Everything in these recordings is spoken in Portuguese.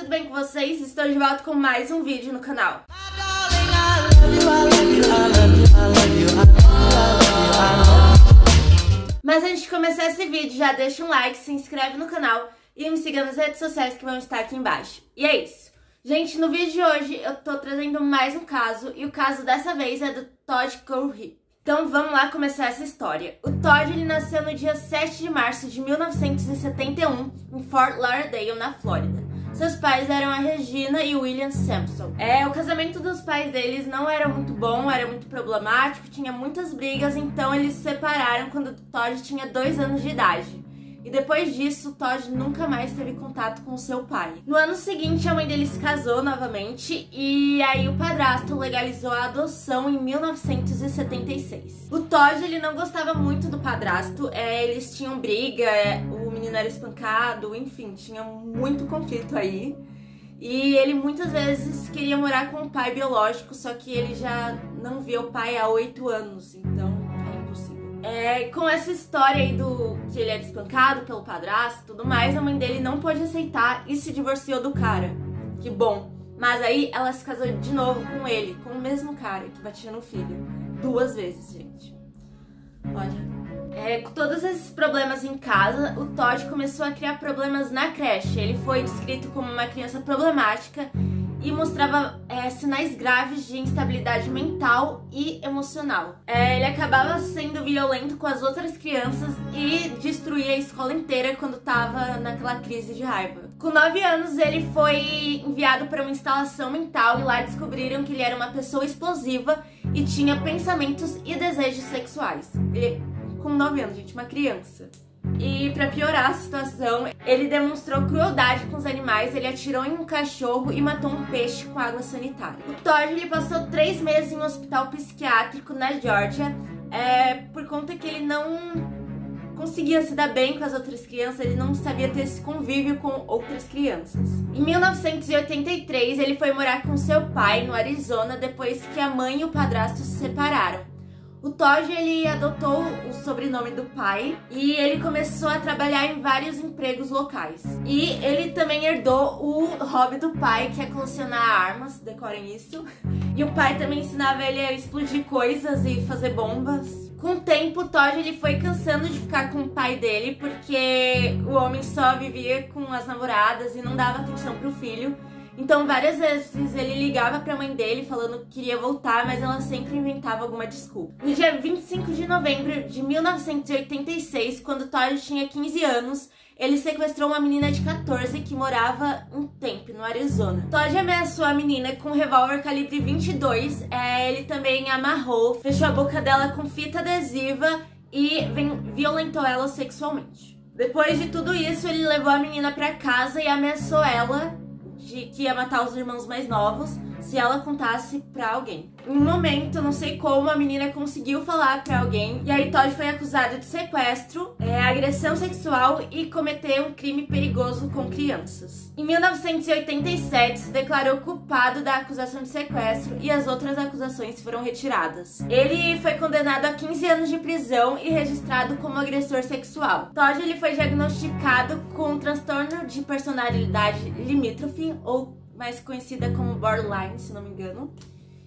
tudo bem com vocês? Estou de volta com mais um vídeo no canal. Mas antes de começar esse vídeo, já deixa um like, se inscreve no canal e me siga nas redes sociais que vão estar aqui embaixo. E é isso. Gente, no vídeo de hoje eu tô trazendo mais um caso, e o caso dessa vez é do Todd Curry. Então vamos lá começar essa história. O Todd, ele nasceu no dia 7 de março de 1971 em Fort Lauderdale, na Flórida. Seus pais eram a Regina e o William Sampson. O casamento dos pais deles não era muito bom, era muito problemático, tinha muitas brigas, então eles se separaram quando o Todd tinha 2 anos de idade. E depois disso, Todd nunca mais teve contato com seu pai. No ano seguinte, a mãe dele se casou novamente e aí o padrasto legalizou a adoção em 1976. O Todd, ele não gostava muito do padrasto, eles tinham briga, o menino era espancado, enfim, tinha muito conflito aí. E ele muitas vezes queria morar com o pai biológico, só que ele já não via o pai há 8 anos, então é impossível. Com essa história aí do que ele era espancado pelo padrasto e tudo mais, a mãe dele não pôde aceitar e se divorciou do cara. Que bom. Mas aí ela se casou de novo com ele, com o mesmo cara que batia no filho. 2 vezes, gente. Olha. Com todos esses problemas em casa, o Todd começou a criar problemas na creche. Ele foi descrito como uma criança problemática e mostrava sinais graves de instabilidade mental e emocional. Ele acabava sendo violento com as outras crianças e destruía a escola inteira quando estava naquela crise de raiva. Com 9 anos, ele foi enviado para uma instalação mental e lá descobriram que ele era uma pessoa explosiva e tinha pensamentos e desejos sexuais. Ele, com 9 anos, gente, uma criança. E pra piorar a situação, ele demonstrou crueldade com os animais, ele atirou em um cachorro e matou um peixe com água sanitária. O Todd, ele passou 3 meses em um hospital psiquiátrico na Geórgia, por conta que ele não conseguia se dar bem com as outras crianças, ele não sabia ter esse convívio com outras crianças. Em 1983, ele foi morar com seu pai no Arizona depois que a mãe e o padrasto se separaram. O Todd, ele adotou o sobrenome do pai e ele começou a trabalhar em vários empregos locais. E ele também herdou o hobby do pai, que é colecionar armas, decorem isso. E o pai também ensinava ele a explodir coisas e fazer bombas. Com o tempo, o Todd, ele foi cansando de ficar com o pai dele, porque o homem só vivia com as namoradas e não dava atenção pro filho. Então, várias vezes ele ligava pra mãe dele falando que queria voltar, mas ela sempre inventava alguma desculpa. No dia 25 de novembro de 1986, quando Todd tinha 15 anos, ele sequestrou uma menina de 14 que morava em Tempe, no Arizona. Todd ameaçou a menina com um revólver calibre 22, ele também amarrou, fechou a boca dela com fita adesiva e violentou ela sexualmente. Depois de tudo isso, ele levou a menina pra casa e ameaçou ela de que ia matar os irmãos mais novos se ela contasse pra alguém. Em um momento, não sei como, a menina conseguiu falar pra alguém e aí Todd foi acusado de sequestro, agressão sexual e cometer um crime perigoso com crianças. Em 1987, se declarou culpado da acusação de sequestro e as outras acusações foram retiradas. Ele foi condenado a 15 anos de prisão e registrado como agressor sexual. Todd, ele foi diagnosticado com um transtorno de personalidade limítrofe, ou mais conhecida como borderline, se não me engano.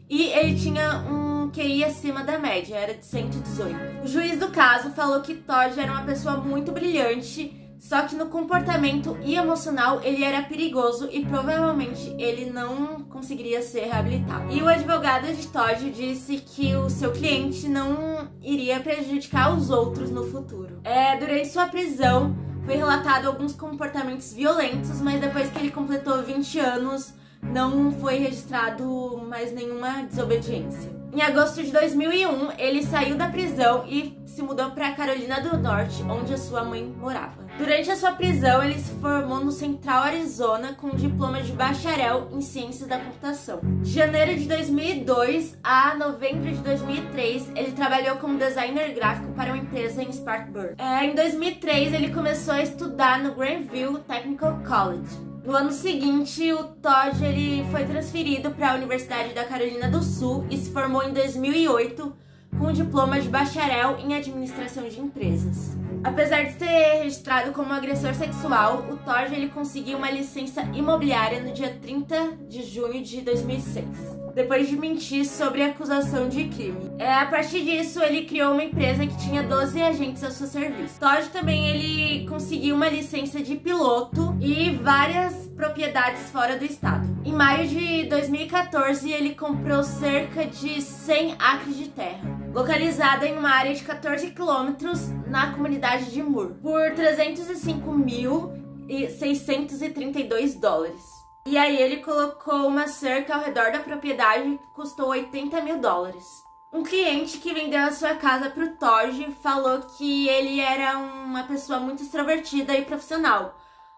E ele tinha um QI acima da média, era de 118. O juiz do caso falou que Todd era uma pessoa muito brilhante, só que no comportamento e emocional ele era perigoso e provavelmente ele não conseguiria ser reabilitado. E o advogado de Todd disse que o seu cliente não iria prejudicar os outros no futuro. Durante sua prisão, foi relatado alguns comportamentos violentos, mas depois que ele completou 20 anos, não foi registrado mais nenhuma desobediência. Em agosto de 2001, ele saiu da prisão e se mudou para Carolina do Norte, onde a sua mãe morava. Durante a sua prisão, ele se formou no Central Arizona com um diploma de bacharel em Ciências da Computação. De janeiro de 2002 a novembro de 2003, ele trabalhou como designer gráfico para uma empresa em Spartanburg. Em 2003, ele começou a estudar no Grandview Technical College. No ano seguinte, o Todd, ele foi transferido para a Universidade da Carolina do Sul e se formou em 2008 com um diploma de bacharel em administração de empresas. Apesar de ser registrado como agressor sexual, o Todd ele conseguiu uma licença imobiliária no dia 30 de junho de 2006, depois de mentir sobre a acusação de crime. A partir disso, ele criou uma empresa que tinha 12 agentes ao seu serviço. Todd também ele conseguiu uma licença de piloto e várias propriedades fora do estado. Em maio de 2014, ele comprou cerca de 100 acres de terra, localizada em uma área de 14 quilômetros na comunidade de Moore, por 305.632 dólares. E aí ele colocou uma cerca ao redor da propriedade que custou 80 mil dólares. Um cliente que vendeu a sua casa para o Todd falou que ele era uma pessoa muito extrovertida e profissional,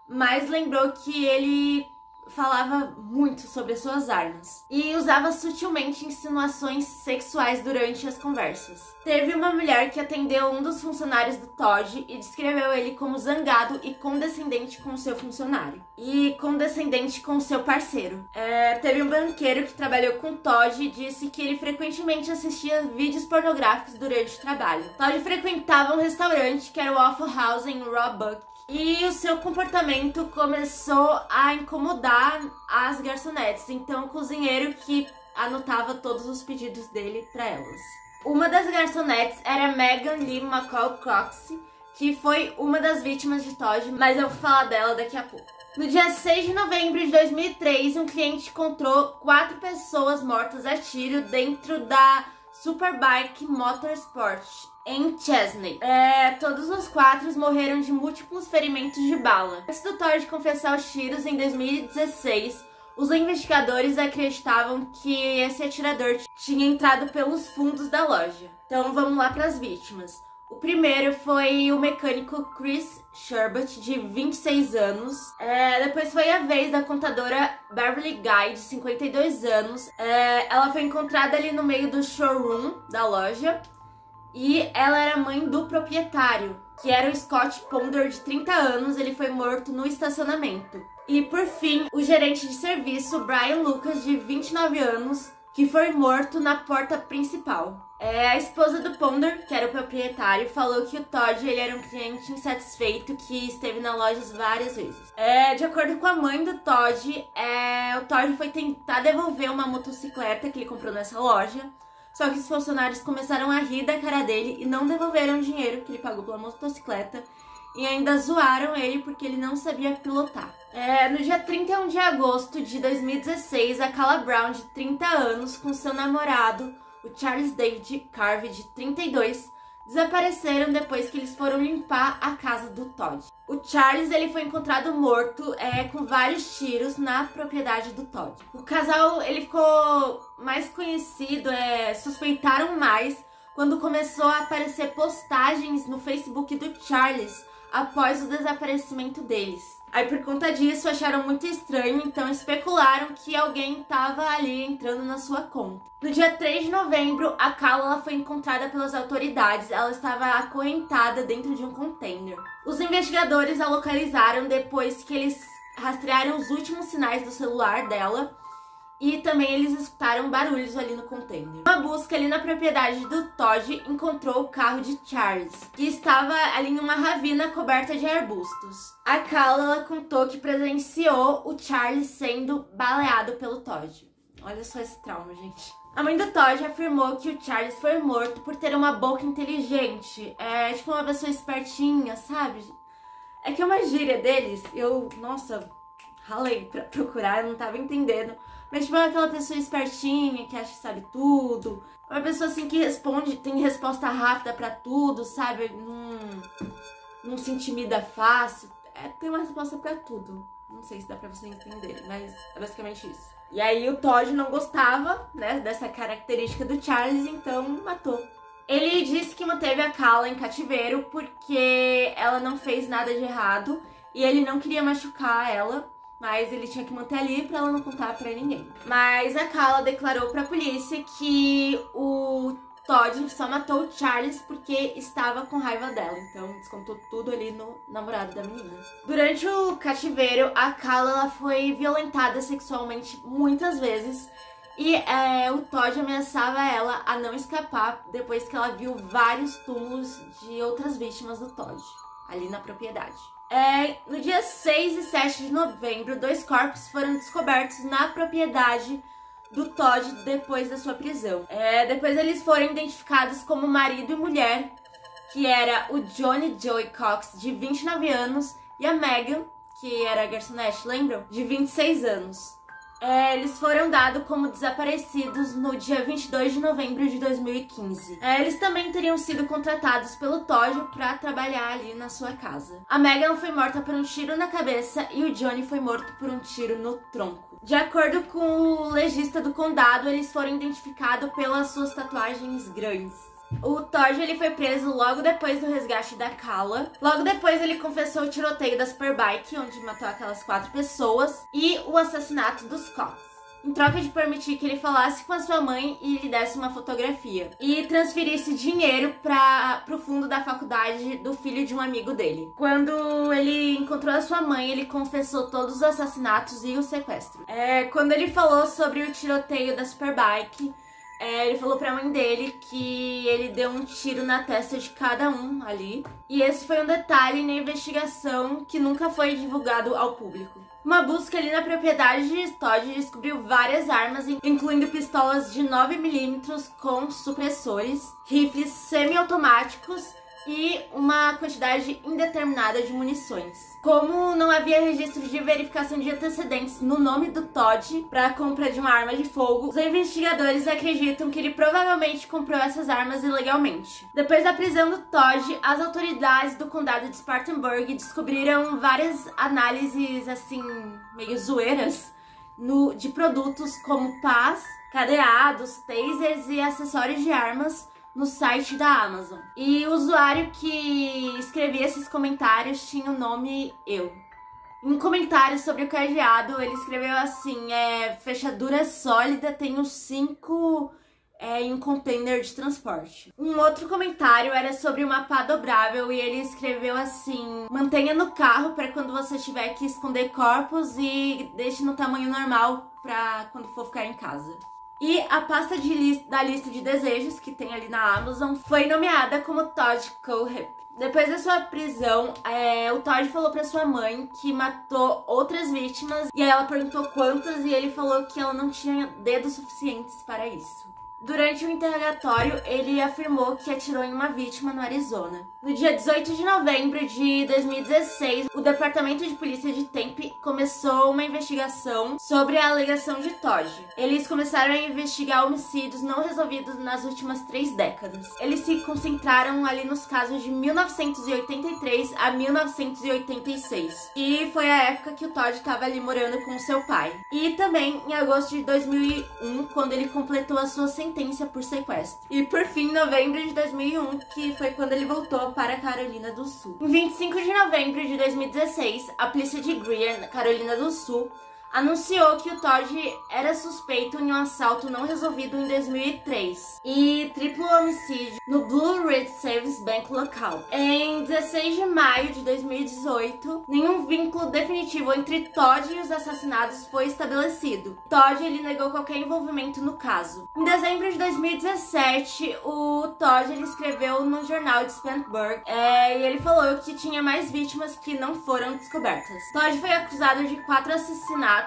mas lembrou que ele falava muito sobre as suas armas e usava sutilmente insinuações sexuais durante as conversas. Teve uma mulher que atendeu um dos funcionários do Todd e descreveu ele como zangado e condescendente com o seu funcionário e condescendente com o seu parceiro. Teve um banqueiro que trabalhou com Todd e disse que ele frequentemente assistia vídeos pornográficos durante o trabalho. Todd frequentava um restaurante que era o Waffle House em Roebuck, e o seu comportamento começou a incomodar as garçonetes, então o cozinheiro que anotava todos os pedidos dele para elas. Uma das garçonetes era Megan Lee McCall Cox, que foi uma das vítimas de Todd, mas eu vou falar dela daqui a pouco. No dia 6 de novembro de 2003, um cliente encontrou 4 pessoas mortas a tiro dentro da Superbike Motorsport em Chesney. Todos os 4 morreram de múltiplos ferimentos de bala. Antes do Todd confessar os tiros em 2016, os investigadores acreditavam que esse atirador tinha entrado pelos fundos da loja. Então vamos lá para as vítimas. O primeiro foi o mecânico Chris Sherbert, de 26 anos. Depois foi a vez da contadora Beverly Guy, de 52 anos. Ela foi encontrada ali no meio do showroom da loja. E ela era mãe do proprietário, que era o Scott Ponder, de 30 anos. Ele foi morto no estacionamento. E por fim, o gerente de serviço, Brian Lucas, de 29 anos, que foi morto na porta principal. A esposa do Ponder, que era o proprietário, falou que o Todd ele era um cliente insatisfeito que esteve na loja várias vezes. De acordo com a mãe do Todd, o Todd foi tentar devolver uma motocicleta que ele comprou nessa loja, só que os funcionários começaram a rir da cara dele e não devolveram o dinheiro que ele pagou pela motocicleta e ainda zoaram ele porque ele não sabia pilotar. No dia 31 de agosto de 2016, a Kala Brown, de 30 anos, com seu namorado, o Charles David Carvey, de 32, desapareceram depois que eles foram limpar a casa do Todd. O Charles ele foi encontrado morto com vários tiros na propriedade do Todd. O casal ele ficou mais conhecido, suspeitaram mais quando começou a aparecer postagens no Facebook do Charles após o desaparecimento deles. Aí por conta disso acharam muito estranho, então especularam que alguém estava ali entrando na sua conta. No dia 3 de novembro, a Kala foi encontrada pelas autoridades. Ela estava acorrentada dentro de um container. Os investigadores a localizaram depois que eles rastrearam os últimos sinais do celular dela. E também eles escutaram barulhos ali no container. Uma busca ali na propriedade do Todd encontrou o carro de Charles, que estava ali em uma ravina coberta de arbustos. A Kala contou que presenciou o Charles sendo baleado pelo Todd. Olha só esse trauma, gente. A mãe do Todd afirmou que o Charles foi morto por ter uma boca inteligente. Tipo uma pessoa espertinha, sabe? É que é uma gíria deles. Nossa, ralei pra procurar, eu não tava entendendo. Mas tipo, é aquela pessoa espertinha, que acha que sabe tudo. Uma pessoa assim que responde, tem resposta rápida pra tudo, sabe? Não se intimida fácil. Tem uma resposta pra tudo. Não sei se dá pra vocês entenderem, mas é basicamente isso. E aí o Todd não gostava, né, dessa característica do Charles, então matou. Ele disse que manteve a Kala em cativeiro porque ela não fez nada de errado e ele não queria machucar ela. Mas ele tinha que manter ali pra ela não contar pra ninguém. Mas a Kala declarou pra polícia que o Todd só matou o Charles porque estava com raiva dela. Então descontou tudo ali no namorado da menina. Durante o cativeiro, a Kala foi violentada sexualmente muitas vezes. E o Todd ameaçava ela a não escapar depois que ela viu vários túmulos de outras vítimas do Todd ali na propriedade. No dia 6 e 7 de novembro, 2 corpos foram descobertos na propriedade do Todd depois da sua prisão. Depois eles foram identificados como marido e mulher, que era o Johnny Joey Cox, de 29 anos, e a Megan, que era a garçonete, lembram? De 26 anos. Eles foram dados como desaparecidos no dia 22 de novembro de 2015. Eles também teriam sido contratados pelo Todd para trabalhar ali na sua casa. A Megan foi morta por um tiro na cabeça e o Johnny foi morto por um tiro no tronco. De acordo com o legista do condado, eles foram identificados pelas suas tatuagens grandes. O Todd ele foi preso logo depois do resgate da Kala. Logo depois ele confessou o tiroteio da Superbike, onde matou aquelas 4 pessoas, e o assassinato dos Cox, em troca de permitir que ele falasse com a sua mãe e lhe desse uma fotografia, e transferisse dinheiro pro fundo da faculdade do filho de um amigo dele. Quando ele encontrou a sua mãe, ele confessou todos os assassinatos e o sequestro. Quando ele falou sobre o tiroteio da Superbike, ele falou pra mãe dele que ele deu um tiro na testa de cada um ali. E esse foi um detalhe na investigação que nunca foi divulgado ao público. Uma busca ali na propriedade de Todd descobriu várias armas, incluindo pistolas de 9mm com supressores, rifles semiautomáticos e uma quantidade indeterminada de munições. Como não havia registro de verificação de antecedentes no nome do Todd para a compra de uma arma de fogo, os investigadores acreditam que ele provavelmente comprou essas armas ilegalmente. Depois da prisão do Todd, as autoridades do condado de Spartanburg descobriram várias análises assim, meio zoeiras, de produtos como pás, cadeados, tasers e acessórios de armas no site da Amazon. E o usuário que escrevia esses comentários tinha o nome Eu. Em um comentário sobre o cadeado, ele escreveu assim, fechadura sólida, tenho 5 em um container de transporte. Um outro comentário era sobre uma pá dobrável e ele escreveu assim, mantenha no carro para quando você tiver que esconder corpos e deixe no tamanho normal para quando for ficar em casa. E a pasta da lista de desejos que tem ali na Amazon foi nomeada como Todd Kohlhepp. Depois da sua prisão, o Todd falou pra sua mãe que matou outras vítimas e aí ela perguntou quantas e ele falou que ela não tinha dedos suficientes para isso. Durante o interrogatório, ele afirmou que atirou em uma vítima no Arizona. No dia 18 de novembro de 2016, o Departamento de Polícia de Tempe começou uma investigação sobre a alegação de Todd. Eles começaram a investigar homicídios não resolvidos nas últimas 3 décadas. Eles se concentraram ali nos casos de 1983 a 1986. E foi a época que o Todd estava ali morando com seu pai. E também em agosto de 2001, quando ele completou a sua sentença por sequestro. E por fim, em novembro de 2001, que foi quando ele voltou para a Carolina do Sul. Em 25 de novembro de 2016, a polícia de Greer, na Carolina do Sul, anunciou que o Todd era suspeito em um assalto não resolvido em 2003 e triplo homicídio no Blue Ridge Savings Bank local. Em 16 de maio de 2018, nenhum vínculo definitivo entre Todd e os assassinatos foi estabelecido. Todd ele negou qualquer envolvimento no caso. Em dezembro de 2017, o Todd ele escreveu no jornal de Spartanburg e ele falou que tinha mais vítimas que não foram descobertas. Todd foi acusado de 4 assassinatos,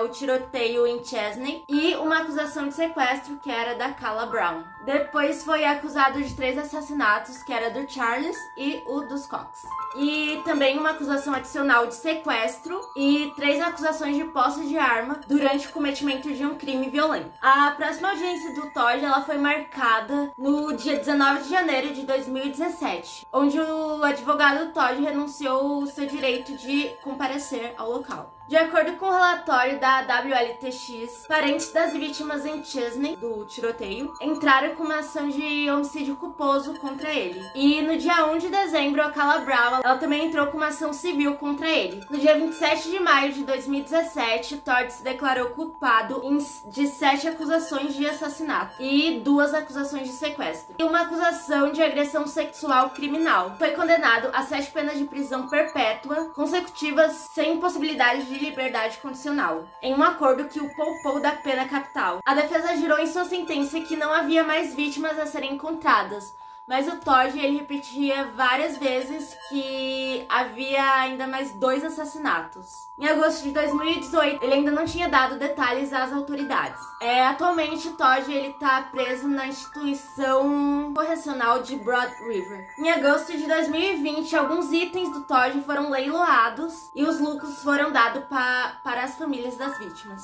o tiroteio em Chesney e uma acusação de sequestro que era da Kala Brown. Depois foi acusado de 3 assassinatos, que era do Charles e o dos Cox. E também uma acusação adicional de sequestro e 3 acusações de posse de arma durante o cometimento de um crime violento. A próxima audiência do Todd ela foi marcada no dia 19 de janeiro de 2017, onde o advogado do Todd renunciou o seu direito de comparecer ao local. De acordo com o relatório da WLTX, parentes das vítimas em Chesney, do tiroteio, entraram com uma ação de homicídio culposo contra ele. E no dia 1 de dezembro, a Cala Brava, ela também entrou com uma ação civil contra ele. No dia 27 de maio de 2017, Todd se declarou culpado de 7 acusações de assassinato e 2 acusações de sequestro. E uma acusação de agressão sexual criminal. Foi condenado a 7 penas de prisão perpétua consecutivas sem possibilidade de liberdade condicional, em um acordo que o poupou da pena capital. A defesa jurou em sua sentença que não havia mais vítimas a serem encontradas, mas o Todd, ele repetia várias vezes que havia ainda mais 2 assassinatos. Em agosto de 2018, ele ainda não tinha dado detalhes às autoridades. Atualmente, o Todd, ele tá preso na instituição correcional de Broad River. Em agosto de 2020, alguns itens do Todd foram leiloados e os lucros foram dados para as famílias das vítimas.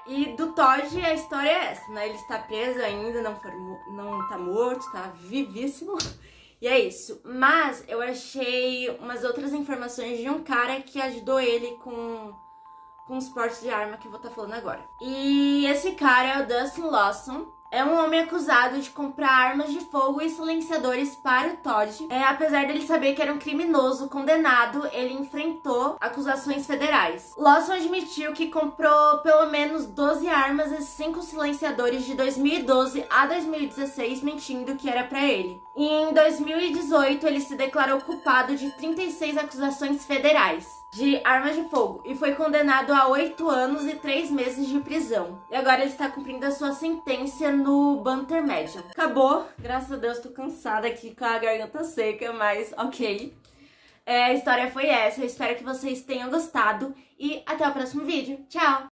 E do Todd, a história é essa, né? Ele está preso ainda, não tá morto, tá vivíssimo. E é isso. Mas eu achei umas outras informações de um cara que ajudou ele com os portes de arma que eu vou estar falando agora. E esse cara é o Dustin Lawson. É um homem acusado de comprar armas de fogo e silenciadores para o Todd. Apesar dele saber que era um criminoso condenado, ele enfrentou acusações federais. Lawson admitiu que comprou pelo menos 12 armas e 5 silenciadores de 2012 a 2016, mentindo que era para ele. E em 2018, ele se declarou culpado de 36 acusações federais de armas de fogo e foi condenado a 8 anos e 3 meses de prisão. E agora ele está cumprindo a sua sentença no Banter Medium. Acabou. Graças a Deus, tô cansada aqui com a garganta seca, mas ok. A história foi essa. Eu espero que vocês tenham gostado e até o próximo vídeo. Tchau!